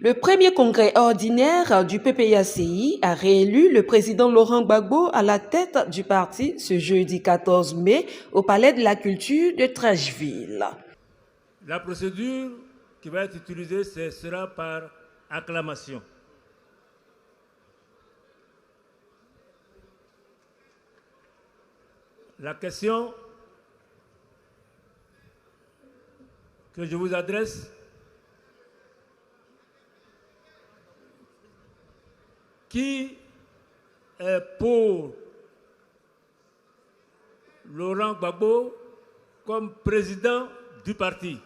Le premier congrès ordinaire du PPACI a réélu le président Laurent Gbagbo à la tête du parti ce jeudi 14 mai au Palais de la Culture de Trècheville. La procédure qui va être utilisée sera par acclamation. La question que je vous adresse, qui est pour Laurent Gbagbo comme président du parti?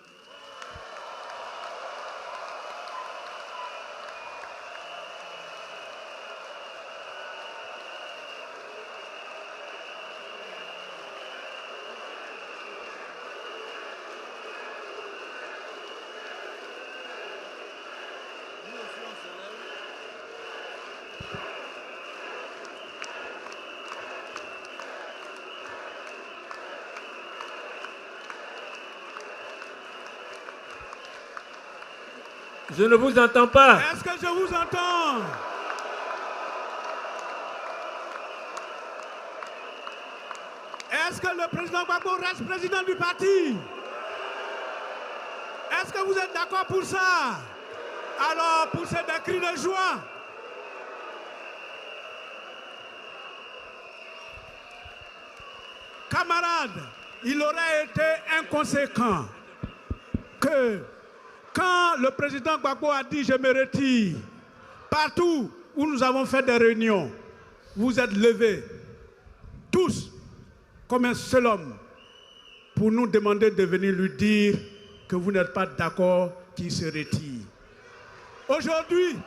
Je ne vous entends pas. Est-ce que je vous entends? Est-ce que le président Gbagbo reste président du parti? Est-ce que vous êtes d'accord pour ça? Alors, poussez des cris de joie. Camarades, il aurait été inconséquent que quand le président Gbagbo a dit « je me retire », partout où nous avons fait des réunions, vous êtes levés, tous, comme un seul homme, pour nous demander de venir lui dire que vous n'êtes pas d'accord qu'il se retire. Aujourd'hui,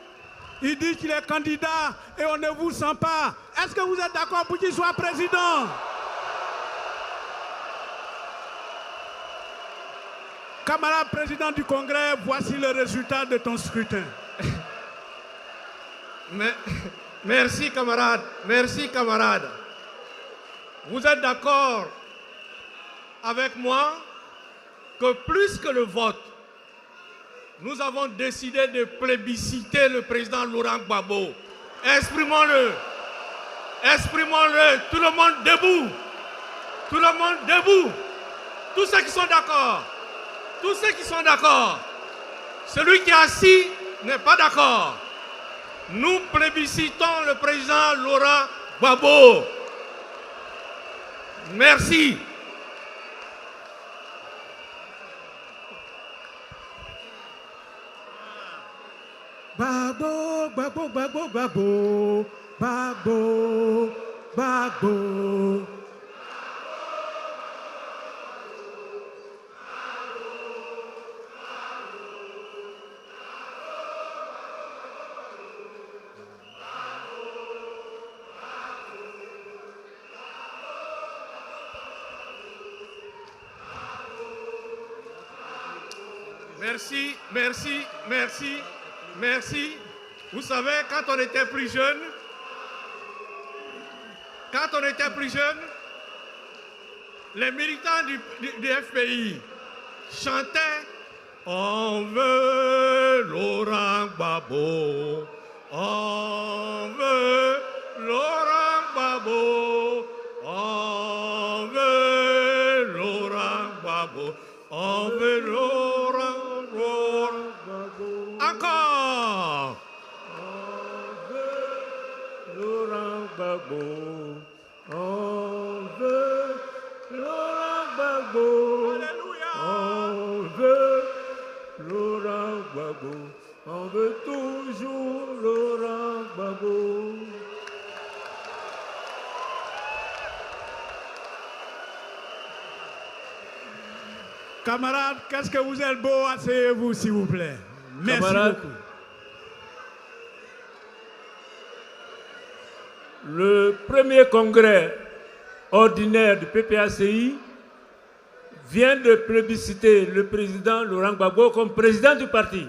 il dit qu'il est candidat et on ne vous sent pas. Est-ce que vous êtes d'accord pour qu'il soit président? Camarade président du Congrès, voici le résultat de ton scrutin. Merci camarade, merci camarade. Vous êtes d'accord avec moi que plus que le vote, nous avons décidé de plébisciter le président Laurent Gbagbo. Exprimons-le, exprimons-le, tout le monde debout, tout le monde debout, tous ceux qui sont d'accord. Tous ceux qui sont d'accord, celui qui est assis n'est pas d'accord. Nous plébiscitons le président Laurent Gbagbo. Merci. Gbagbo, Gbagbo, Gbagbo, Gbagbo, Gbagbo, Gbagbo. Merci, merci, merci, merci. Vous savez, quand on était plus jeune, les militants du FPI chantaient « On veut Laurent Gbagbo, on veut Laurent Gbagbo, on veut Laurent Gbagbo, on veut Laurent Gbagbo. » Encore. On veut Laurent Gbagbo. On veut Laurent Gbagbo. Alléluia. On veut Laurent Gbagbo. On veut toujours Laurent Gbagbo. Camarades, qu'est-ce que vous êtes beau, asseyez-vous s'il vous plaît. Merci Camarades, beaucoup. le premier congrès ordinaire du PPACI vient de plébisciter le président Laurent Gbagbo comme président du parti.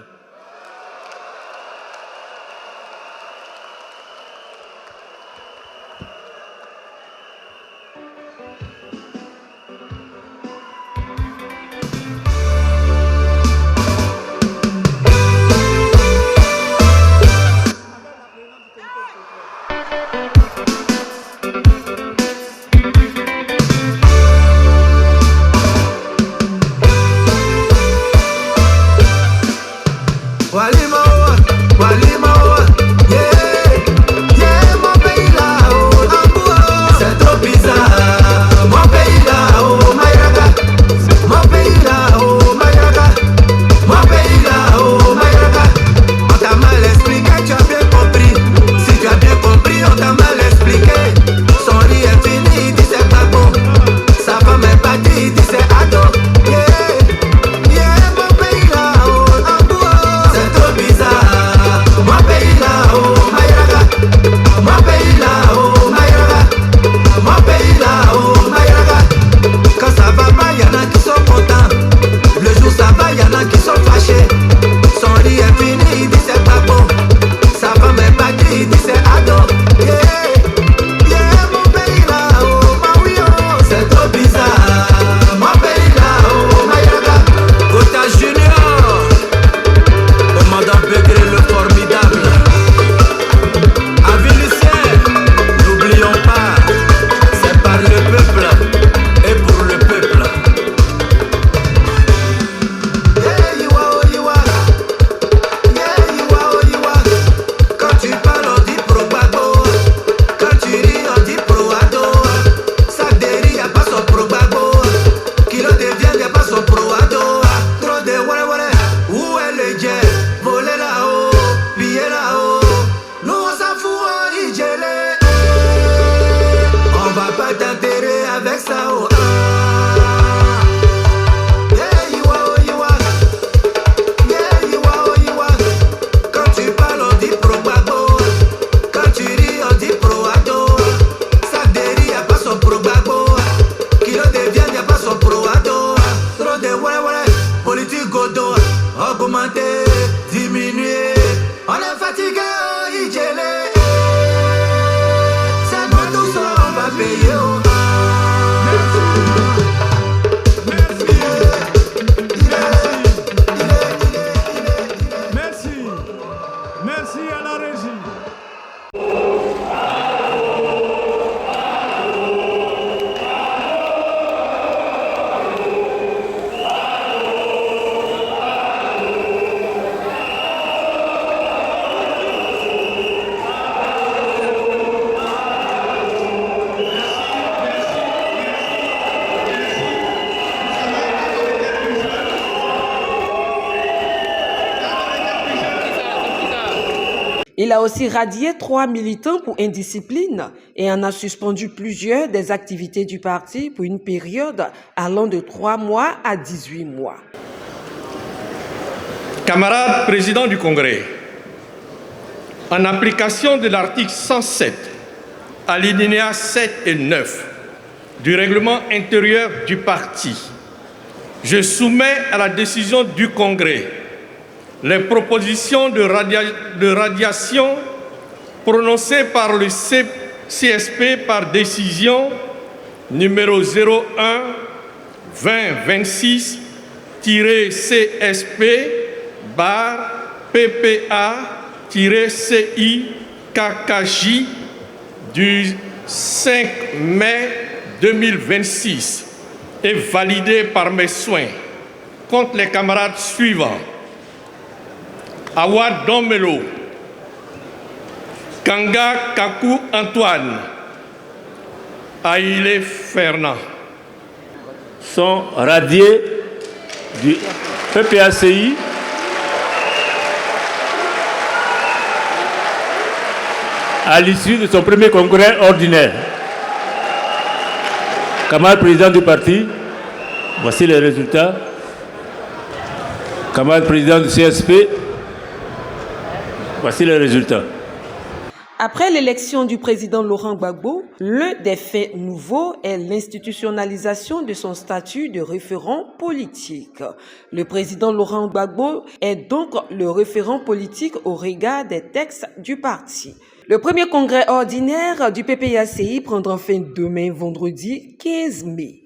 Il a aussi radié 3 militants pour indiscipline et en a suspendu plusieurs des activités du parti pour une période allant de 3 mois à 18 mois. Camarades présidents du Congrès, en application de l'article 107, alinéas 7 et 9 du règlement intérieur du parti, je soumets à la décision du Congrès les propositions de radiation prononcées par le CSP par décision numéro 01-2026-CSP/PPA-CI-KKJ du 5 mai 2026 et validé par mes soins contre les camarades suivants: Awad Domelo, Kanga Kakou Antoine, Aïlé Fernand. Sont radiés du PPACI à l'issue de son premier congrès ordinaire. Camarade président du parti, voici les résultats. Camarade président du CSP, voici les résultats. Après l'élection du président Laurent Gbagbo, l'un des faits nouveaux est l'institutionnalisation de son statut de référent politique. Le président Laurent Gbagbo est donc le référent politique au regard des textes du parti. Le premier congrès ordinaire du PPACI prendra fin demain, vendredi 15 mai.